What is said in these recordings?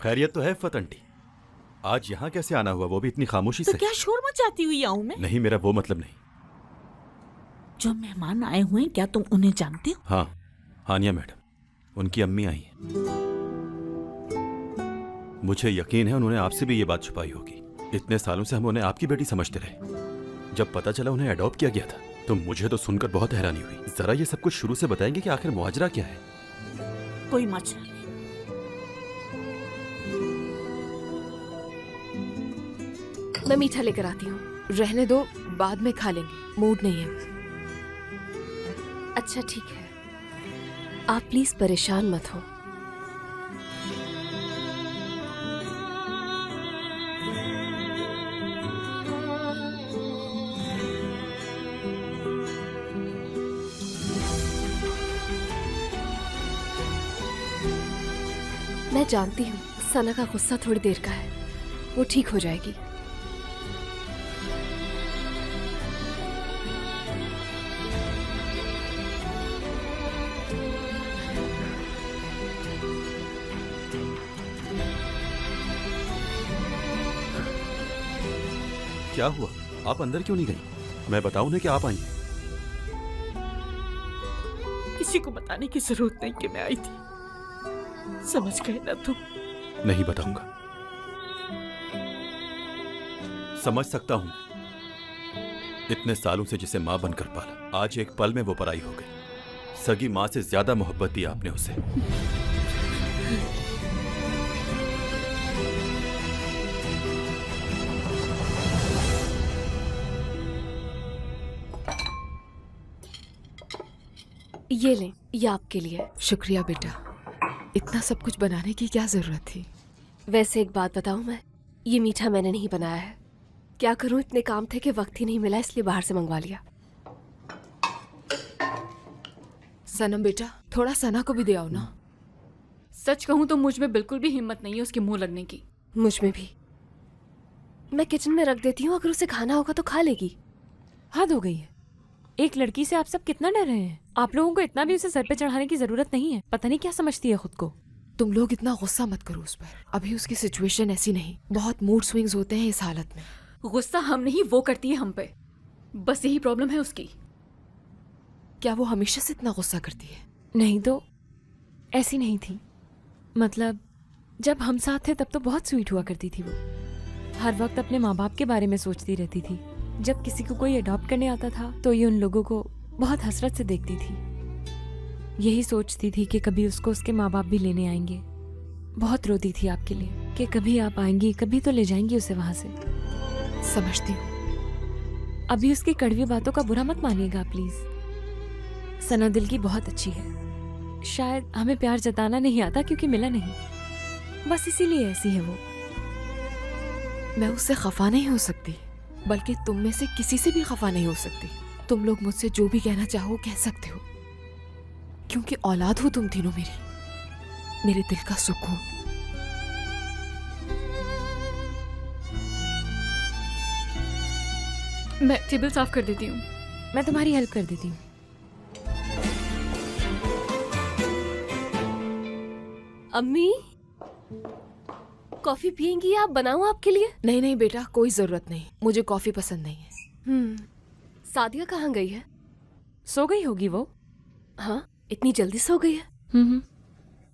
खैरियत तो है इफ़्फ़त आंटी। आज यहाँ कैसे आना हुआ, वो भी इतनी खामोशी से? तो क्या शोर मचाती हुई आऊं मैं? नहीं, मेरा वो मतलब नहीं। जो मेहमान आए हुए हैं, क्या तुम उन्हें जानते हो? हाँ, हानिया मैडम, उनकी अम्मी आई हैं। मुझे यकीन है उन्होंने आपसे भी ये बात छुपाई होगी। इतने सालों से हम उन्हें आपकी बेटी समझते रहे। जब पता चला उन्हें अडॉप्ट किया गया था तो मुझे तो सुनकर बहुत हैरानी हुई। जरा ये सब कुछ शुरू से बताएंगे कि आखिर मुहाजरा क्या है? कोई मसला नहीं। मैं मीठा लेकर आती हूँ। रहने दो, बाद में खा लेंगे, मूड नहीं है। अच्छा ठीक है, आप प्लीज परेशान मत हो। मैं जानती हूँ सना का गुस्सा थोड़ी देर का है, वो ठीक हो जाएगी। क्या हुआ, आप अंदर क्यों नहीं गई? मैं बताऊं उन्हें कि आप आई? किसी को बताने की जरूरत नहीं कि मैं आई थी। समझ गए ना तुम? नहीं बताऊंगा। समझ सकता हूं, इतने सालों से जिसे मां बनकर पाला, आज एक पल में वो पराई हो गई। सगी मां से ज्यादा मोहब्बत दी आपने उसे। ये लें, ये आपके लिए। शुक्रिया बेटा, इतना सब कुछ बनाने की क्या जरूरत थी? वैसे एक बात बताऊं, मैं ये मीठा मैंने नहीं बनाया है। क्या करूं, इतने काम थे कि वक्त ही नहीं मिला, इसलिए बाहर से मंगवा लिया। सनम बेटा, थोड़ा सना को भी दे आओ ना। सच कहूं तो मुझ में बिल्कुल भी हिम्मत नहीं है उसके मुंह लगने की। मुझ में भी। मैं किचन में रख देती हूँ, अगर उसे खाना होगा तो खा लेगी। हद हो गई है। एक लड़की से आप सब कितना डर रहे हैं? आप लोगों को इतना भी उसे सर पे चढ़ाने की जरूरत नहीं है। पता नहीं क्या समझती है खुद को। तुम लोग इतना गुस्सा मत करो उस पर, अभी उसकी सिचुएशन ऐसी नहीं। बहुत मूड स्विंग्स होते हैं इस हालत में। गुस्सा हम नहीं, वो करती है हम पे। बस यही प्रॉब्लम है उसकी। क्या वो हमेशा से इतना गुस्सा करती है? नहीं तो ऐसी नहीं थी। मतलब जब हम साथ थे तब तो बहुत स्वीट हुआ करती थी वो। हर वक्त अपने माँ बाप के बारे में सोचती रहती थी। जब किसी को कोई अडॉप्ट करने आता था तो ये उन लोगों को बहुत हसरत से देखती थी। यही सोचती थी कि कभी उसको उसके माँ बाप भी लेने आएंगे। बहुत रोती थी आपके लिए कि कभी आप आएंगी, कभी तो ले जाएंगी उसे वहां से। समझती हूँ। अभी उसकी कड़वी बातों का बुरा मत मानिएगा प्लीज। सना दिल की बहुत अच्छी है। शायद हमें प्यार जताना नहीं आता क्योंकि मिला नहीं, बस इसीलिए ऐसी है वो। मैं उससे खफा नहीं हो सकती, बल्कि तुम में से किसी से भी खफा नहीं हो सकती। तुम लोग मुझसे जो भी कहना चाहो कह सकते हो, क्योंकि औलाद हो तुम तीनों मेरे दिल का सुख हो। मैं टेबल साफ कर देती हूँ। मैं तुम्हारी हेल्प कर देती हूँ। अम्मी, कॉफी पियेंगी? आप बनाऊं आपके लिए? नहीं नहीं बेटा, कोई जरूरत नहीं, मुझे कॉफी पसंद नहीं है। सादिया कहाँ गई है? सो गई होगी वो। हाँ, इतनी जल्दी सो गई है?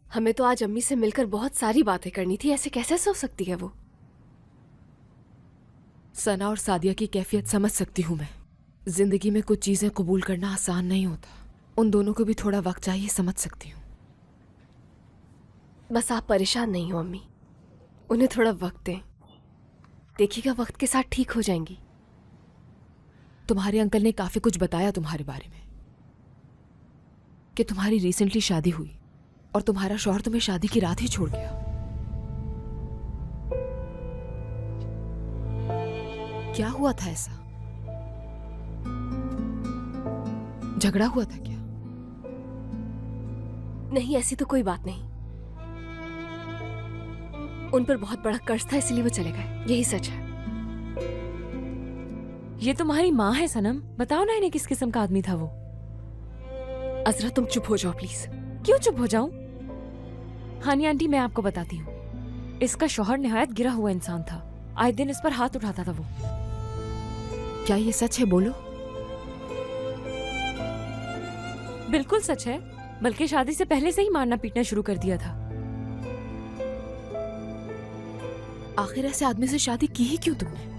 हमें तो आज अम्मी से मिलकर बहुत सारी बातें करनी थी, ऐसे कैसे सो सकती है वो? सना और सादिया की कैफियत समझ सकती हूँ मैं। जिंदगी में कुछ चीजें कबूल करना आसान नहीं होता। उन दोनों को भी थोड़ा वक्त चाहिए, समझ सकती हूँ। बस आप परेशान नहीं हो अम्मी, उन्हें थोड़ा वक्त दें, देखिएगा वक्त के साथ ठीक हो जाएंगी। तुम्हारे अंकल ने काफी कुछ बताया तुम्हारे बारे में, कि तुम्हारी रिसेंटली शादी हुई और तुम्हारा शौहर तुम्हें शादी की रात ही छोड़ गया। क्या हुआ था ऐसा? झगड़ा हुआ था क्या? नहीं, ऐसी तो कोई बात नहीं। उन पर बहुत बड़ा कर्ज था, इसलिए वो चले गए, यही सच है। ये तुम्हारी माँ है सनम, बताओ ना इन्हें किस किस्म का आदमी था वो। अजरा तुम चुप हो जाओ प्लीज। क्यों चुप हो जाऊं? हानी आंटी, मैं आपको बताती हूँ। इसका शौहर निहायत गिरा हुआ इंसान था, आए दिन इस पर हाथ उठाता था वो। क्या ये सच है? बोलो। बिल्कुल सच है, बल्कि शादी से पहले से ही मारना पीटना शुरू कर दिया था। आखिर ऐसे आदमी से शादी की ही क्यों तुमने?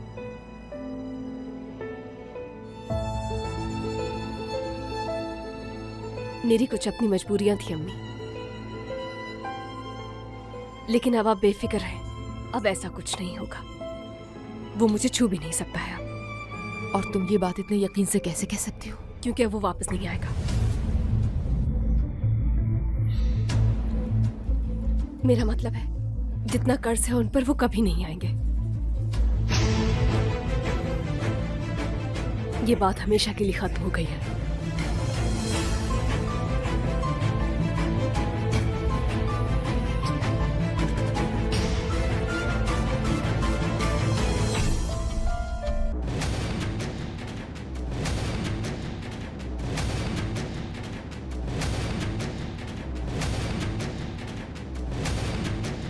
मेरी कुछ अपनी मजबूरियां थी अम्मी, लेकिन अब आप बेफिक्र हैं, अब ऐसा कुछ नहीं होगा। वो मुझे छू भी नहीं सकता है अब। और तुम ये बात इतने यकीन से कैसे कह सकती हो? क्योंकि अब वो वापस नहीं आएगा। मेरा मतलब है, जितना कर्ज है उन पर वो कभी नहीं आएंगे। ये बात हमेशा के लिए खत्म हो गई है।